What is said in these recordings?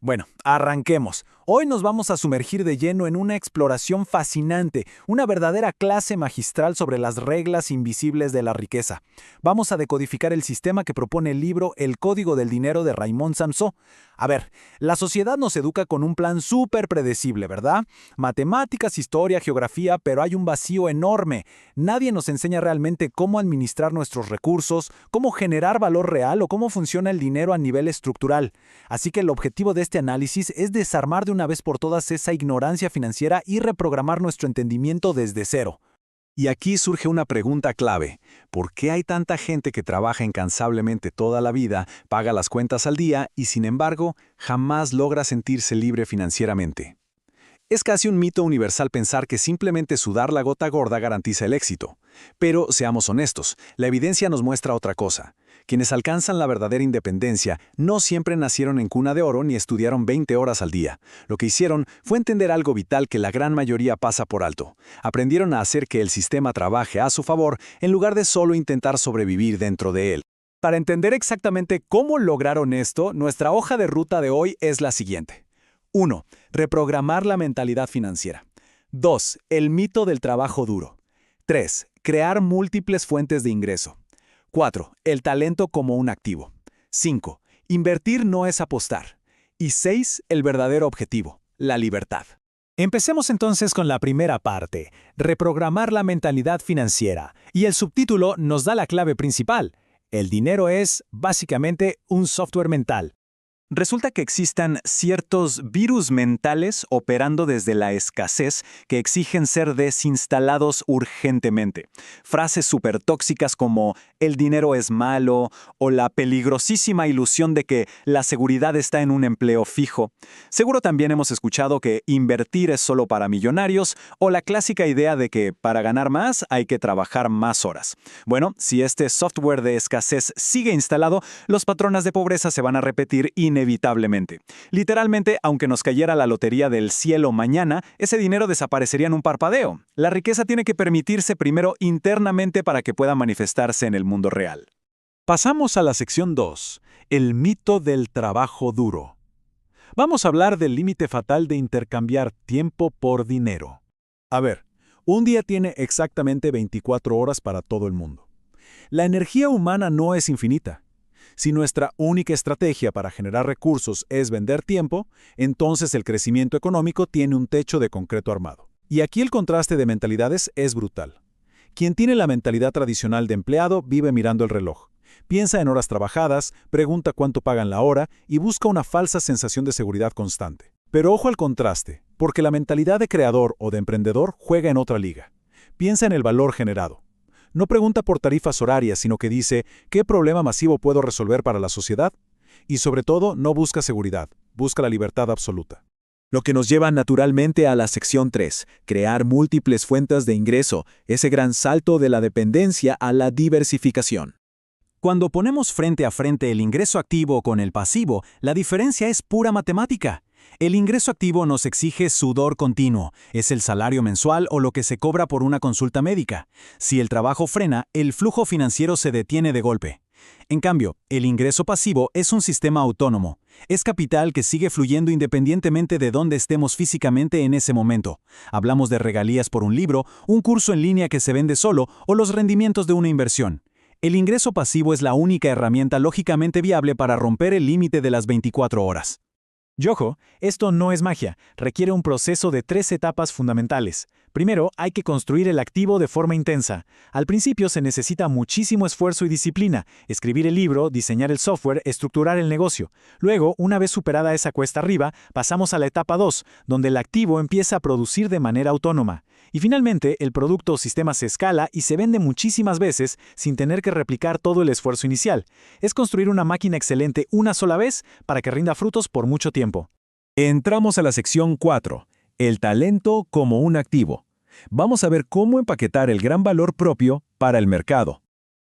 Bueno, arranquemos. Hoy nos vamos a sumergir de lleno en una exploración fascinante, una verdadera clase magistral sobre las reglas invisibles de la riqueza. Vamos a decodificar el sistema que propone el libro El Código del Dinero de Raymond Samson. A ver, la sociedad nos educa con un plan súper predecible, ¿verdad? Matemáticas, historia, geografía, pero hay un vacío enorme. Nadie nos enseña realmente cómo administrar nuestros recursos, cómo generar valor real o cómo funciona el dinero a nivel estructural. Así que el objetivo de este análisis es desarmar de una vez por todas esa ignorancia financiera y reprogramar nuestro entendimiento desde cero. Y aquí surge una pregunta clave. ¿Por qué hay tanta gente que trabaja incansablemente toda la vida, paga las cuentas al día y, sin embargo, jamás logra sentirse libre financieramente? Es casi un mito universal pensar que simplemente sudar la gota gorda garantiza el éxito. Pero seamos honestos, la evidencia nos muestra otra cosa. Quienes alcanzan la verdadera independencia no siempre nacieron en cuna de oro ni estudiaron 20 horas al día. Lo que hicieron fue entender algo vital que la gran mayoría pasa por alto. Aprendieron a hacer que el sistema trabaje a su favor en lugar de solo intentar sobrevivir dentro de él. Para entender exactamente cómo lograron esto, nuestra hoja de ruta de hoy es la siguiente. 1. Reprogramar la mentalidad financiera. 2. El mito del trabajo duro. 3. Crear múltiples fuentes de ingreso. 4. El talento como un activo. 5. Invertir no es apostar. Y 6. El verdadero objetivo, la libertad. Empecemos entonces con la primera parte, reprogramar la mentalidad financiera. Y el subtítulo nos da la clave principal. El dinero es, básicamente, un software mental. Resulta que existan ciertos virus mentales operando desde la escasez que exigen ser desinstalados urgentemente. Frases súper tóxicas como «el dinero es malo» o la peligrosísima ilusión de que la seguridad está en un empleo fijo. Seguro también hemos escuchado que invertir es solo para millonarios o la clásica idea de que para ganar más hay que trabajar más horas. Bueno, si este software de escasez sigue instalado, los patrones de pobreza se van a repetir inevitablemente. Literalmente, aunque nos cayera la lotería del cielo mañana, ese dinero desaparecería en un parpadeo. La riqueza tiene que permitirse primero internamente para que pueda manifestarse en el mundo real. Pasamos a la sección 2, el mito del trabajo duro. Vamos a hablar del límite fatal de intercambiar tiempo por dinero. A ver, un día tiene exactamente 24 horas para todo el mundo. La energía humana no es infinita. Si nuestra única estrategia para generar recursos es vender tiempo, entonces el crecimiento económico tiene un techo de concreto armado. Y aquí el contraste de mentalidades es brutal. Quien tiene la mentalidad tradicional de empleado vive mirando el reloj. Piensa en horas trabajadas, pregunta cuánto pagan la hora y busca una falsa sensación de seguridad constante. Pero ojo al contraste, porque la mentalidad de creador o de emprendedor juega en otra liga. Piensa en el valor generado. No pregunta por tarifas horarias, sino que dice, ¿qué problema masivo puedo resolver para la sociedad? Y sobre todo, no busca seguridad, busca la libertad absoluta. Lo que nos lleva naturalmente a la sección 3, crear múltiples fuentes de ingreso, ese gran salto de la dependencia a la diversificación. Cuando ponemos frente a frente el ingreso activo con el pasivo, la diferencia es pura matemática. El ingreso activo nos exige sudor continuo, es el salario mensual o lo que se cobra por una consulta médica. Si el trabajo frena, el flujo financiero se detiene de golpe. En cambio, el ingreso pasivo es un sistema autónomo. Es capital que sigue fluyendo independientemente de dónde estemos físicamente en ese momento. Hablamos de regalías por un libro, un curso en línea que se vende solo o los rendimientos de una inversión. El ingreso pasivo es la única herramienta lógicamente viable para romper el límite de las 24 horas. Y ojo, esto no es magia, requiere un proceso de 3 etapas fundamentales. Primero, hay que construir el activo de forma intensa. Al principio se necesita muchísimo esfuerzo y disciplina, escribir el libro, diseñar el software, estructurar el negocio. Luego, una vez superada esa cuesta arriba, pasamos a la etapa 2, donde el activo empieza a producir de manera autónoma. Y finalmente, el producto o sistema se escala y se vende muchísimas veces sin tener que replicar todo el esfuerzo inicial. Es construir una máquina excelente una sola vez para que rinda frutos por mucho tiempo. Entramos a la sección 4, el talento como un activo. Vamos a ver cómo empaquetar el gran valor propio para el mercado.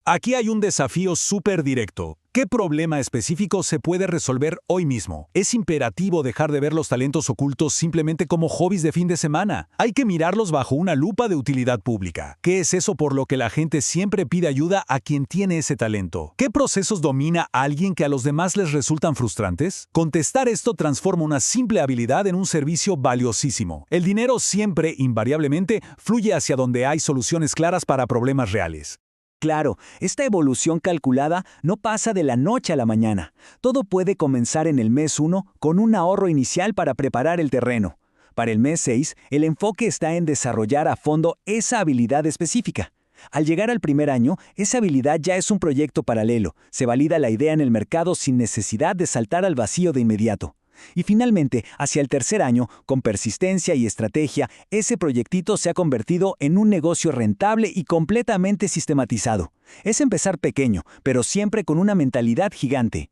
Aquí hay un desafío súper directo. ¿Qué problema específico se puede resolver hoy mismo? Es imperativo dejar de ver los talentos ocultos simplemente como hobbies de fin de semana. Hay que mirarlos bajo una lupa de utilidad pública. ¿Qué es eso por lo que la gente siempre pide ayuda a quien tiene ese talento? ¿Qué procesos domina alguien que a los demás les resultan frustrantes? Contestar esto transforma una simple habilidad en un servicio valiosísimo. El dinero siempre, invariablemente, fluye hacia donde hay soluciones claras para problemas reales. Claro, esta evolución calculada no pasa de la noche a la mañana. Todo puede comenzar en el mes 1 con un ahorro inicial para preparar el terreno. Para el mes 6, el enfoque está en desarrollar a fondo esa habilidad específica. Al llegar al primer año, esa habilidad ya es un proyecto paralelo. Se valida la idea en el mercado sin necesidad de saltar al vacío de inmediato. Y finalmente, hacia el tercer año, con persistencia y estrategia, ese proyectito se ha convertido en un negocio rentable y completamente sistematizado. Es empezar pequeño, pero siempre con una mentalidad gigante.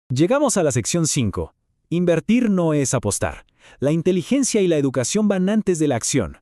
Llegamos a la sección 5. Invertir no es apostar. La inteligencia y la educación van antes de la acción.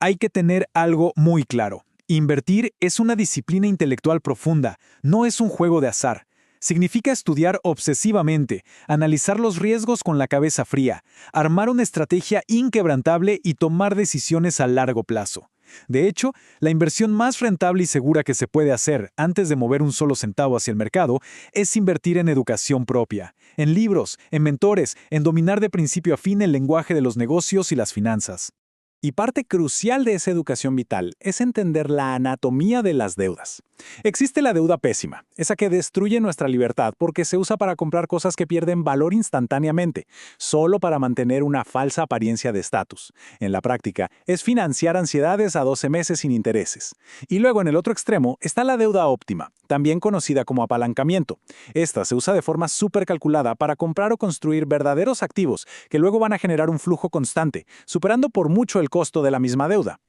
Hay que tener algo muy claro. Invertir es una disciplina intelectual profunda, no es un juego de azar. Significa estudiar obsesivamente, analizar los riesgos con la cabeza fría, armar una estrategia inquebrantable y tomar decisiones a largo plazo. De hecho, la inversión más rentable y segura que se puede hacer antes de mover un solo centavo hacia el mercado es invertir en educación propia, en libros, en mentores, en dominar de principio a fin el lenguaje de los negocios y las finanzas. Y parte crucial de esa educación vital es entender la anatomía de las deudas. Existe la deuda pésima, esa que destruye nuestra libertad porque se usa para comprar cosas que pierden valor instantáneamente, solo para mantener una falsa apariencia de estatus. En la práctica, es financiar ansiedades a 12 meses sin intereses. Y luego en el otro extremo está la deuda óptima, también conocida como apalancamiento. Esta se usa de forma súper calculada para comprar o construir verdaderos activos que luego van a generar un flujo constante, superando por mucho el costo de la misma deuda.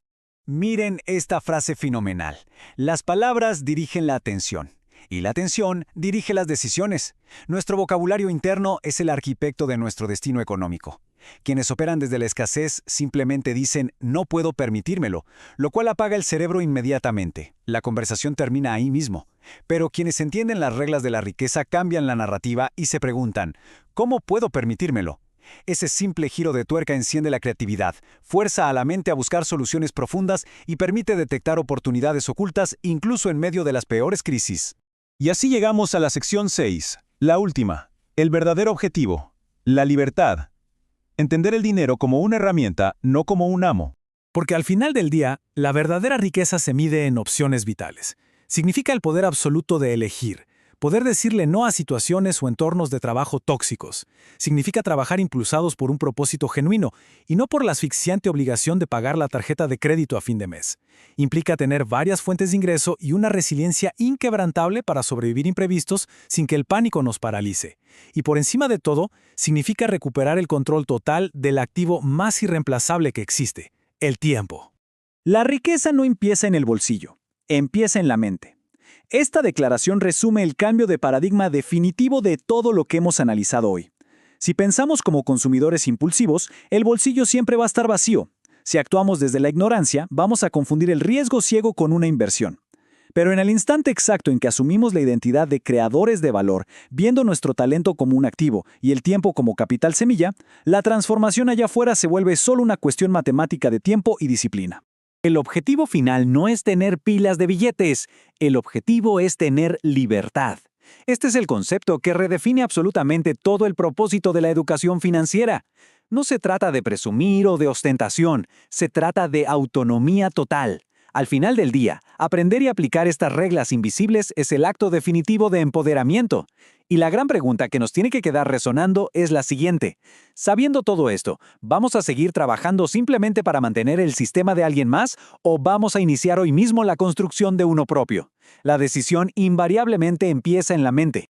Miren esta frase fenomenal. Las palabras dirigen la atención, y la atención dirige las decisiones. Nuestro vocabulario interno es el arquitecto de nuestro destino económico. Quienes operan desde la escasez simplemente dicen «no puedo permitírmelo», lo cual apaga el cerebro inmediatamente. La conversación termina ahí mismo. Pero quienes entienden las reglas de la riqueza cambian la narrativa y se preguntan «¿cómo puedo permitírmelo?». Ese simple giro de tuerca enciende la creatividad, fuerza a la mente a buscar soluciones profundas y permite detectar oportunidades ocultas incluso en medio de las peores crisis. Y así llegamos a la sección 6, la última, el verdadero objetivo, la libertad. Entender el dinero como una herramienta, no como un amo. Porque al final del día, la verdadera riqueza se mide en opciones vitales. Significa el poder absoluto de elegir. Poder decirle no a situaciones o entornos de trabajo tóxicos. Significa trabajar impulsados por un propósito genuino y no por la asfixiante obligación de pagar la tarjeta de crédito a fin de mes. Implica tener varias fuentes de ingreso y una resiliencia inquebrantable para sobrevivir imprevistos sin que el pánico nos paralice. Y por encima de todo, significa recuperar el control total del activo más irreemplazable que existe, el tiempo. La riqueza no empieza en el bolsillo, empieza en la mente. Esta declaración resume el cambio de paradigma definitivo de todo lo que hemos analizado hoy. Si pensamos como consumidores impulsivos, el bolsillo siempre va a estar vacío. Si actuamos desde la ignorancia, vamos a confundir el riesgo ciego con una inversión. Pero en el instante exacto en que asumimos la identidad de creadores de valor, viendo nuestro talento como un activo y el tiempo como capital semilla, la transformación allá afuera se vuelve solo una cuestión matemática de tiempo y disciplina. El objetivo final no es tener pilas de billetes, el objetivo es tener libertad. Este es el concepto que redefine absolutamente todo el propósito de la educación financiera. No se trata de presumir o de ostentación, se trata de autonomía total. Al final del día, aprender y aplicar estas reglas invisibles es el acto definitivo de empoderamiento. Y la gran pregunta que nos tiene que quedar resonando es la siguiente. Sabiendo todo esto, ¿vamos a seguir trabajando simplemente para mantener el sistema de alguien más o vamos a iniciar hoy mismo la construcción de uno propio? La decisión invariablemente empieza en la mente.